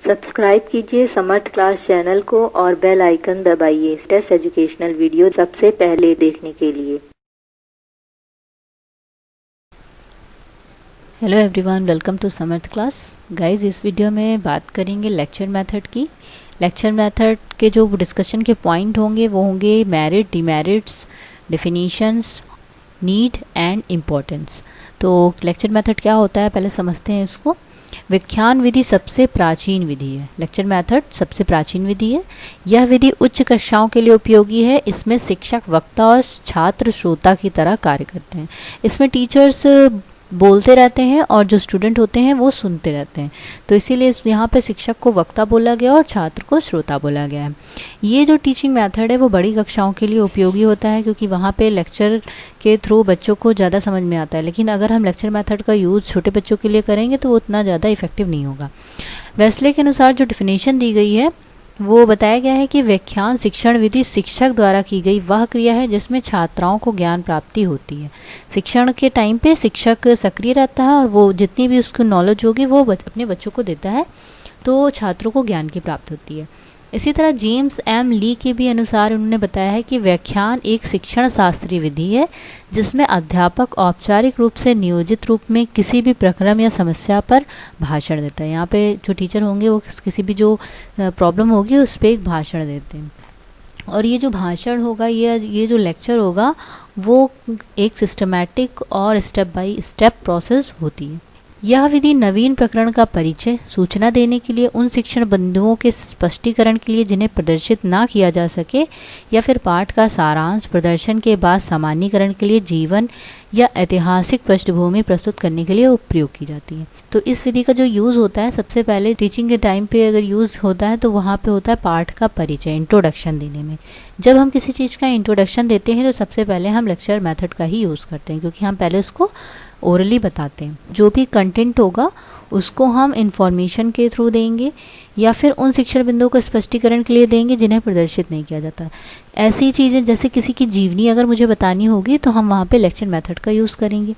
Subscribe कीजिए समर्थ class channel को और बेल आइकन दबाइए टेस्ट एजुकेशनल वीडियो सबसे पहले देखने के लिए। Hello everyone, welcome to Samarth class. Guys, इस वीडियो में बात करेंगे लेक्चर मेथड की। लेक्चर मेथड के जो डिस्कशन के पॉइंट होंगे वो होंगे merit, demerits, definitions, need and importance. तो लेक्चर मेथड क्या होता है पहले समझते हैं इसको। व्याख्यान विधि सबसे प्राचीन विधि है। लेक्चर मेथड सबसे प्राचीन विधि है। यह विधि उच्च कक्षाओं के लिए उपयोगी है। इसमें शिक्षक वक्ता और छात्र श्रोता की तरह कार्य करते हैं। इसमें टीचर्स बोलते रहते हैं और जो स्टूडेंट होते हैं वो सुनते रहते हैं। तो इसीलिए यहाँ पे शिक्षक को वक्ता बोला गया और छात्र को श्रोता बोला गया है। ये जो टीचिंग मेथड है वो बड़ी कक्षाओं के लिए उपयोगी होता है, क्योंकि वहाँ पे लेक्चर के थ्रू बच्चों को ज़्यादा समझ में आता है। लेकिन अगर हम लेक्चर मेथड का यूज़ छोटे बच्चों के लिए करेंगे तो वो उतना ज़्यादा इफेक्टिव नहीं होगा। वेस्ले के अनुसार जो डेफिनेशन दी गई है वो बताया गया है कि व्याख्यान शिक्षण विधि शिक्षक द्वारा की गई वह क्रिया है जिसमें छात्राओं को ज्ञान प्राप्ति होती है। शिक्षण के टाइम पे शिक्षक सक्रिय रहता है और वो जितनी भी उसको नॉलेज होगी वो अपने बच्चों को देता है, तो छात्रों को ज्ञान की प्राप्ति होती है। इसी तरह जेम्स एम ली के भी अनुसार उन्होंने बताया है कि व्याख्यान एक शिक्षण शास्त्रीय विधि है जिसमें अध्यापक औपचारिक रूप से नियोजित रूप में किसी भी प्रक्रम या समस्या पर भाषण देता है। यहाँ पे जो टीचर होंगे वो किसी भी जो प्रॉब्लम होगी उस पर एक भाषण देते हैं। और ये जो भाषण होगा, ये जो लेक्चर होगा वो एक सिस्टमैटिक और स्टेप बाय स्टेप प्रोसेस होती है। यह विधि नवीन प्रकरण का परिचय, सूचना देने के लिए, उन शिक्षण बिंदुओं के स्पष्टीकरण के लिए जिन्हें प्रदर्शित ना किया जा सके, या फिर पाठ का सारांश प्रदर्शन के बाद सामान्यीकरण के लिए जीवन या ऐतिहासिक पृष्ठभूमि प्रस्तुत करने के लिए उपयोग की जाती है। तो इस विधि का जो यूज़ होता है सबसे पहले टीचिंग के टाइम पे अगर यूज़ होता है तो वहाँ पे होता है पाठ का परिचय, इंट्रोडक्शन देने में। जब हम किसी चीज़ का इंट्रोडक्शन देते हैं तो सबसे पहले हम लेक्चर मेथड का ही यूज़ करते हैं, क्योंकि हम पहले उसको ओरली बताते हैं। जो भी कंटेंट होगा उसको हम इंफॉर्मेशन के थ्रू देंगे या फिर उन शिक्षण बिंदुओं को स्पष्टीकरण के लिए देंगे जिन्हें प्रदर्शित नहीं किया जाता। ऐसी चीज़ें जैसे किसी की जीवनी अगर मुझे बतानी होगी तो हम वहाँ पे लेक्चर मेथड का यूज़ करेंगे।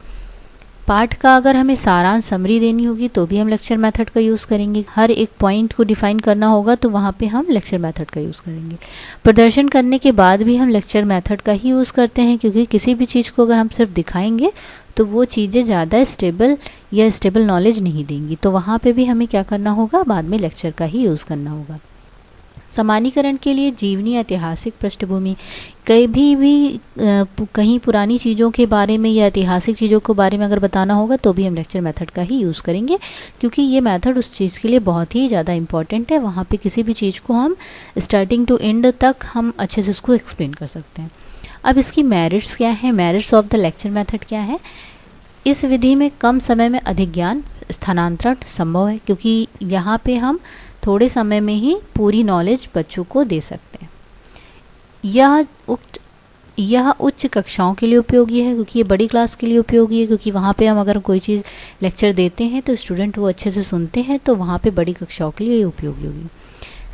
पाठ का अगर हमें सारांश समरी देनी होगी तो भी हम लेक्चर मेथड का यूज़ करेंगे। हर एक पॉइंट को डिफाइन करना होगा तो वहाँ पे हम लेक्चर मेथड का यूज़ करेंगे। प्रदर्शन करने के बाद भी हम लेक्चर मेथड का ही यूज़ करते हैं, क्योंकि किसी भी चीज़ को अगर हम सिर्फ दिखाएंगे तो वो चीज़ें ज़्यादा स्टेबल नॉलेज नहीं देंगी। तो वहाँ पे भी हमें क्या करना होगा, बाद में लेक्चर का ही यूज़ करना होगा। सामान्यीकरण के लिए जीवनी, ऐतिहासिक पृष्ठभूमि, कहीं पुरानी चीज़ों के बारे में या ऐतिहासिक चीज़ों के बारे में अगर बताना होगा तो भी हम लेक्चर मेथड का ही यूज़ करेंगे, क्योंकि ये मेथड उस चीज़ के लिए बहुत ही ज़्यादा इंपॉर्टेंट है। वहाँ पे किसी भी चीज़ को हम स्टार्टिंग टू एंड तक हम अच्छे से उसको एक्सप्लेन कर सकते हैं। अब इसकी मेरिट्स क्या है, merits of the lecture method क्या है। इस विधि में कम समय में अधिक ज्ञान स्थानांतरण संभव है, क्योंकि यहाँ पे हम थोड़े समय में ही पूरी नॉलेज बच्चों को दे सकते हैं। यह उच्च कक्षाओं के लिए उपयोगी है, क्योंकि ये बड़ी क्लास के लिए उपयोगी है, क्योंकि वहाँ पे हम अगर कोई चीज़ लेक्चर देते हैं तो स्टूडेंट वो अच्छे से सुनते हैं, तो वहाँ पे बड़ी कक्षाओं के लिए ये उपयोगी होगी।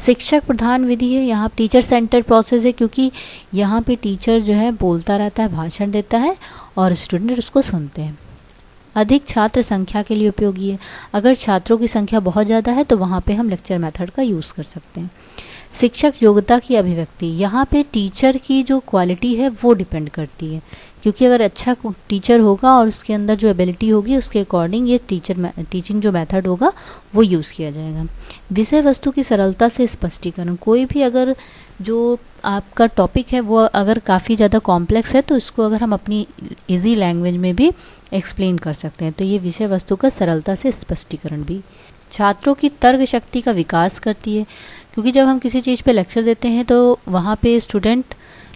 शिक्षक प्रधान विधि है। यहाँ टीचर सेंटर प्रोसेस है, क्योंकि यहाँ पे टीचर जो है बोलता रहता है, भाषण देता है और स्टूडेंट उसको सुनते हैं। अधिक छात्र संख्या के लिए उपयोगी है। अगर छात्रों की संख्या बहुत ज़्यादा है तो वहाँ पे हम लेक्चर मेथड का यूज़ कर सकते हैं। शिक्षक योग्यता की अभिव्यक्ति, यहाँ पे टीचर की जो क्वालिटी है वो डिपेंड करती है, क्योंकि अगर अच्छा टीचर होगा और उसके अंदर जो एबिलिटी होगी उसके अकॉर्डिंग ये टीचिंग जो मेथड होगा वो यूज़ किया जाएगा। विषय वस्तु की सरलता से स्पष्टीकरण, कोई भी अगर जो आपका टॉपिक है वो अगर काफ़ी ज़्यादा कॉम्प्लेक्स है तो इसको अगर हम अपनी इजी लैंग्वेज में भी एक्सप्लेन कर सकते हैं, तो ये विषय वस्तु का सरलता से स्पष्टीकरण भी। छात्रों की तर्क शक्ति का विकास करती है, क्योंकि जब हम किसी चीज़ पे लेक्चर देते हैं तो वहाँ पे स्टूडेंट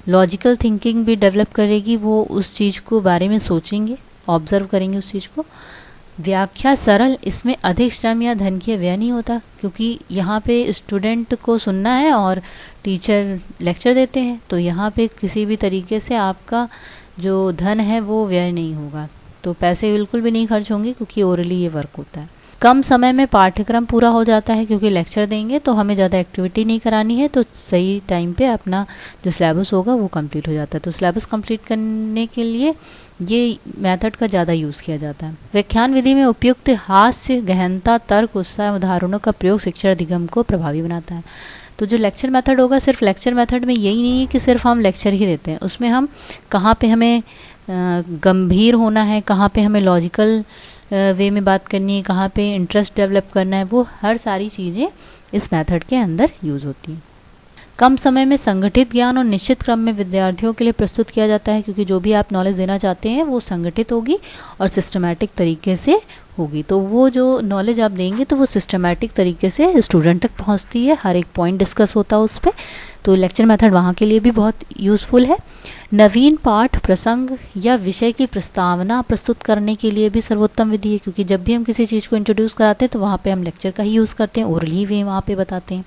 लॉजिकल थिंकिंग भी डेवलप करेगी, वो उस चीज़ को बारे में सोचेंगे, ऑब्जर्व करेंगे उस चीज़ को। व्याख्या सरल, इसमें अधिक श्रम या धन की व्यय नहीं होता, क्योंकि यहाँ पे स्टूडेंट को सुनना है और टीचर लेक्चर देते हैं, तो यहाँ पे किसी भी तरीके से आपका जो धन है वो व्यय नहीं होगा, तो पैसे बिल्कुल भी नहीं खर्च होंगे, क्योंकि ओरली ये वर्क होता है। कम समय में पाठ्यक्रम पूरा हो जाता है, क्योंकि लेक्चर देंगे तो हमें ज़्यादा एक्टिविटी नहीं करानी है, तो सही टाइम पे अपना जो सिलेबस होगा वो कंप्लीट हो जाता है। तो सिलेबस कंप्लीट करने के लिए ये मेथड का ज़्यादा यूज़ किया जाता है। व्याख्यान विधि में उपयुक्त हास्य, गहनता, तर्क, उत्साह, उदाहरणों का प्रयोग शिक्षण अधिगम को प्रभावी बनाता है। तो जो लेक्चर मेथड होगा, सिर्फ लेक्चर मेथड में यही नहीं है कि सिर्फ हम लेक्चर ही देते हैं, उसमें हम कहाँ पे हमें गंभीर होना है, कहाँ पे हमें लॉजिकल वे में बात करनी है, कहाँ पे इंटरेस्ट डेवलप करना है, वो हर सारी चीज़ें इस मेथड के अंदर यूज़ होती हैं। कम समय में संगठित ज्ञान और निश्चित क्रम में विद्यार्थियों के लिए प्रस्तुत किया जाता है, क्योंकि जो भी आप नॉलेज देना चाहते हैं वो संगठित होगी और सिस्टमैटिक तरीके से होगी। तो वो जो नॉलेज आप देंगे तो वो सिस्टमैटिक तरीके से स्टूडेंट तक पहुंचती है, हर एक पॉइंट डिस्कस होता है उस पर। तो लेक्चर मेथड वहाँ के लिए भी बहुत यूज़फुल है। नवीन पाठ, प्रसंग या विषय की प्रस्तावना प्रस्तुत करने के लिए भी सर्वोत्तम विधि है, क्योंकि जब भी हम किसी चीज़ को इंट्रोड्यूस कराते हैं तो वहाँ पे हम लेक्चर का ही यूज़ करते हैं, ओरली वे वहाँ पे बताते हैं।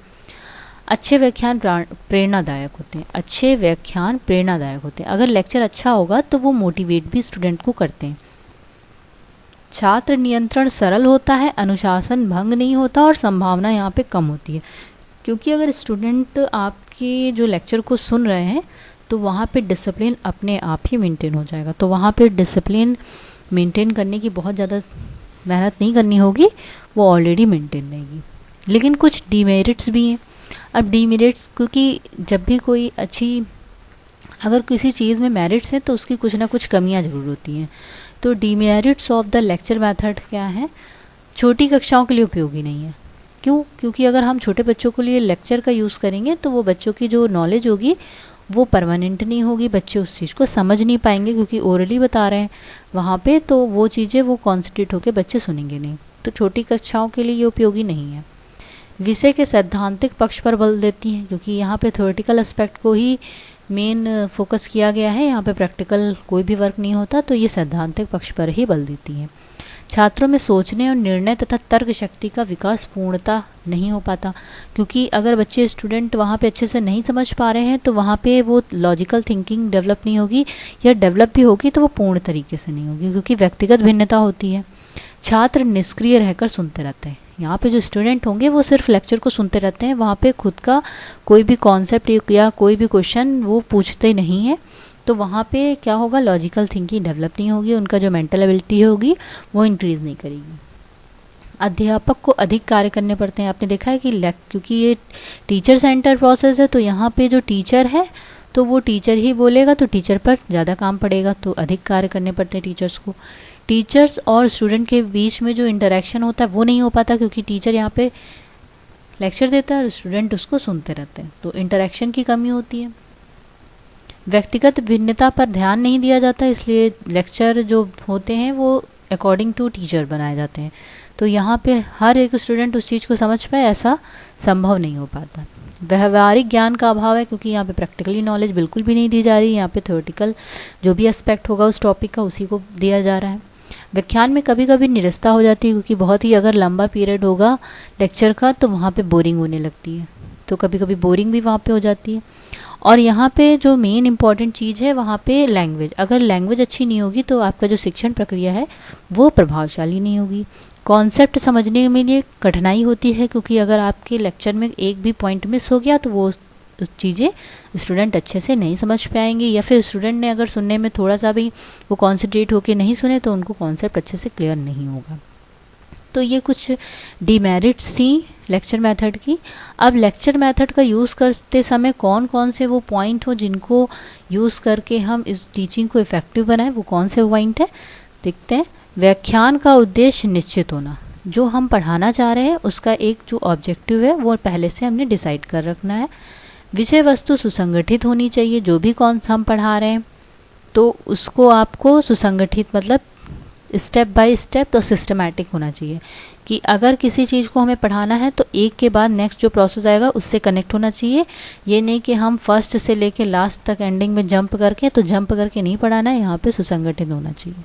अच्छे व्याख्यान प्रेरणादायक होते हैं, अच्छे व्याख्यान प्रेरणादायक होते हैं। अगर लेक्चर अच्छा होगा तो वो मोटिवेट भी स्टूडेंट को करते हैं। छात्र नियंत्रण सरल होता है, अनुशासन भंग नहीं होता और संभावना यहाँ पे कम होती है, क्योंकि अगर स्टूडेंट आपके जो लेक्चर को सुन रहे हैं तो वहाँ पे डिसिप्लिन अपने आप ही मेंटेन हो जाएगा। तो वहाँ पे डिसिप्लिन मेंटेन करने की बहुत ज़्यादा मेहनत नहीं करनी होगी, वो ऑलरेडी मेंटेन रहेगी। लेकिन कुछ डीमेरिट्स भी हैं। अब डीमेरिट्स, क्योंकि जब भी कोई अगर किसी चीज़ में मेरिट्स हैं तो उसकी कुछ ना कुछ कमियां ज़रूर होती हैं। तो demerits of the lecture method क्या है? छोटी कक्षाओं के लिए उपयोगी नहीं है। क्यों? क्योंकि अगर हम छोटे बच्चों के लिए लेक्चर का यूज़ करेंगे तो वो बच्चों की जो नॉलेज होगी वो परमानेंट नहीं होगी, बच्चे उस चीज़ को समझ नहीं पाएंगे, क्योंकि ओरली बता रहे हैं वहाँ पे, तो वो चीज़ें वो कॉन्सेंट्रेट होकर बच्चे सुनेंगे नहीं। तो छोटी कक्षाओं के लिए ये उपयोगी नहीं है। विषय के सैद्धांतिक पक्ष पर बल देती हैं, क्योंकि यहाँ पे थ्योरेटिकल एस्पेक्ट को ही मेन फोकस किया गया है, यहाँ पे प्रैक्टिकल कोई भी वर्क नहीं होता, तो ये सैद्धांतिक पक्ष पर ही बल देती हैं। छात्रों में सोचने और निर्णय तथा तर्क शक्ति का विकास पूर्णतः नहीं हो पाता, क्योंकि अगर बच्चे स्टूडेंट वहाँ पे अच्छे से नहीं समझ पा रहे हैं तो वहाँ पे वो लॉजिकल थिंकिंग डेवलप नहीं होगी, या डेवलप भी होगी तो वो पूर्ण तरीके से नहीं होगी, क्योंकि व्यक्तिगत भिन्नता होती है। छात्र निष्क्रिय रहकर सुनते रहते हैं। यहाँ पे जो स्टूडेंट होंगे वो सिर्फ लेक्चर को सुनते रहते हैं, वहाँ पे खुद का कोई भी कॉन्सेप्ट या कोई भी क्वेश्चन वो पूछते नहीं है। तो वहाँ पे क्या होगा? लॉजिकल थिंकिंग डेवलप नहीं होगी, उनका जो मेंटल एबिलिटी होगी वो इंक्रीज़ नहीं करेगी। अध्यापक को अधिक कार्य करने पड़ते हैं। आपने देखा है कि क्योंकि ये टीचर सेंटर प्रोसेस है, तो यहाँ पे जो टीचर है तो वो टीचर ही बोलेगा, तो टीचर पर ज़्यादा काम पड़ेगा, तो अधिक कार्य करने पड़ते हैं टीचर्स को। टीचर्स और स्टूडेंट के बीच में जो इंटरेक्शन होता है वो नहीं हो पाता, क्योंकि टीचर यहाँ पे लेक्चर देता है और स्टूडेंट उसको सुनते रहते हैं, तो इंटरेक्शन की कमी होती है। व्यक्तिगत भिन्नता पर ध्यान नहीं दिया जाता, इसलिए लेक्चर जो होते हैं वो अकॉर्डिंग टू टीचर बनाए जाते हैं, तो यहाँ पे हर एक स्टूडेंट उस चीज़ को समझ पाए ऐसा संभव नहीं हो पाता। व्यवहारिक ज्ञान का अभाव है, क्योंकि यहाँ पे प्रैक्टिकली नॉलेज बिल्कुल भी नहीं दी जा रही, यहाँ पे थ्योरेटिकल जो भी एस्पेक्ट होगा उस टॉपिक का उसी को दिया जा रहा है। व्याख्यान में कभी कभी निरस्ता हो जाती है, क्योंकि बहुत ही अगर लंबा पीरियड होगा लेक्चर का तो वहाँ पे बोरिंग होने लगती है, तो कभी कभी बोरिंग भी वहाँ पे हो जाती है। और यहाँ पे जो मेन इंपॉर्टेंट चीज़ है वहाँ पे लैंग्वेज, अगर लैंग्वेज अच्छी नहीं होगी तो आपका जो शिक्षण प्रक्रिया है वो प्रभावशाली नहीं होगी। कॉन्सेप्ट समझने में लिए कठिनाई होती है, क्योंकि अगर आपके लेक्चर में एक भी पॉइंट मिस हो गया तो वो चीज़ें स्टूडेंट अच्छे से नहीं समझ पाएंगे, या फिर स्टूडेंट ने अगर सुनने में थोड़ा सा भी वो कॉन्सेंट्रेट होकर नहीं सुने तो उनको कॉन्सेप्ट अच्छे से क्लियर नहीं होगा। तो ये कुछ डीमेरिट्स थी लेक्चर मेथड की। अब लेक्चर मेथड का यूज़ करते समय कौन कौन से वो पॉइंट हो जिनको यूज़ करके हम इस टीचिंग को इफ़ेक्टिव बनाएं, वो कौन से पॉइंट है देखते हैं। व्याख्यान का उद्देश्य निश्चित होना, जो हम पढ़ाना चाह रहे हैं उसका एक जो ऑब्जेक्टिव है वो पहले से हमने डिसाइड कर रखना है। विषय वस्तु सुसंगठित होनी चाहिए, जो भी कौन हम पढ़ा रहे हैं तो उसको आपको सुसंगठित मतलब स्टेप बाय स्टेप तो सिस्टमैटिक होना चाहिए, कि अगर किसी चीज़ को हमें पढ़ाना है तो एक के बाद नेक्स्ट जो प्रोसेस आएगा उससे कनेक्ट होना चाहिए। ये नहीं कि हम फर्स्ट से लेके लास्ट तक एंडिंग में जंप करके नहीं पढ़ाना है, यहाँ पे सुसंगठित होना चाहिए।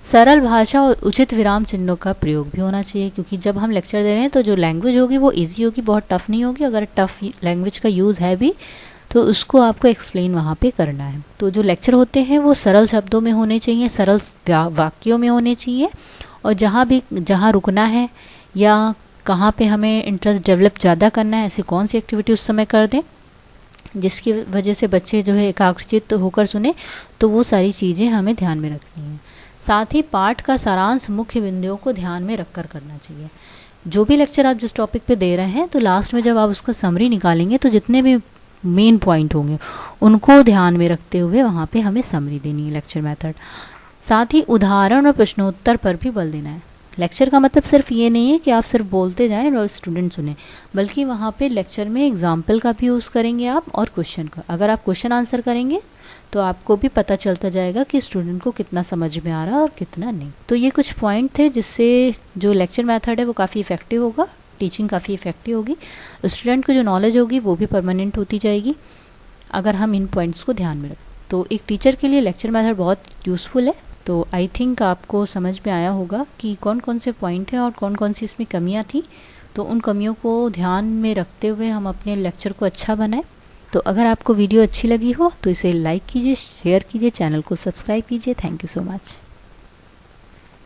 सरल भाषा और उचित विराम चिन्हों का प्रयोग भी होना चाहिए, क्योंकि जब हम लेक्चर दे रहे हैं तो जो लैंग्वेज होगी वो ईजी होगी, बहुत टफ नहीं होगी। अगर टफ लैंग्वेज का यूज़ है भी तो उसको आपको एक्सप्लेन वहाँ पे करना है। तो जो लेक्चर होते हैं वो सरल शब्दों में होने चाहिए, सरल वाक्यों में होने चाहिए, और जहाँ रुकना है या कहाँ पे हमें इंटरेस्ट डेवलप ज़्यादा करना है, ऐसी कौन सी एक्टिविटी उस समय कर दें जिसकी वजह से बच्चे जो है एकाग्रचित्त होकर सुने, तो वो सारी चीज़ें हमें ध्यान में रखनी है। साथ ही पाठ का सारांश मुख्य बिंदुओं को ध्यान में रखकर करना चाहिए। जो भी लेक्चर आप जिस टॉपिक पे दे रहे हैं, तो लास्ट में जब आप उसका समरी निकालेंगे तो जितने भी मेन पॉइंट होंगे उनको ध्यान में रखते हुए वहाँ पे हमें समरी देनी है लेक्चर मेथड। साथ ही उदाहरण और प्रश्नोत्तर पर भी बल देना है। लेक्चर का मतलब सिर्फ ये नहीं है कि आप सिर्फ बोलते जाएं और स्टूडेंट सुने, बल्कि वहाँ पे लेक्चर में एग्जाम्पल का भी यूज़ करेंगे आप और क्वेश्चन का। अगर आप क्वेश्चन आंसर करेंगे तो आपको भी पता चलता जाएगा कि स्टूडेंट को कितना समझ में आ रहा है और कितना नहीं। तो ये कुछ पॉइंट थे जिससे जो लेक्चर मेथड है वो काफ़ी इफेक्टिव होगा, टीचिंग काफ़ी इफेक्टिव होगी, स्टूडेंट को जो नॉलेज होगी वो भी परमानेंट होती जाएगी अगर हम इन पॉइंट्स को ध्यान में रखें। तो एक टीचर के लिए लेक्चर मेथड बहुत यूज़फुल है। तो आई थिंक आपको समझ में आया होगा कि कौन कौन से पॉइंट हैं और कौन कौन सी इसमें कमियां थी। तो उन कमियों को ध्यान में रखते हुए हम अपने लेक्चर को अच्छा बनाएं। तो अगर आपको वीडियो अच्छी लगी हो तो इसे लाइक कीजिए, शेयर कीजिए, चैनल को सब्सक्राइब कीजिए। Thank you so much.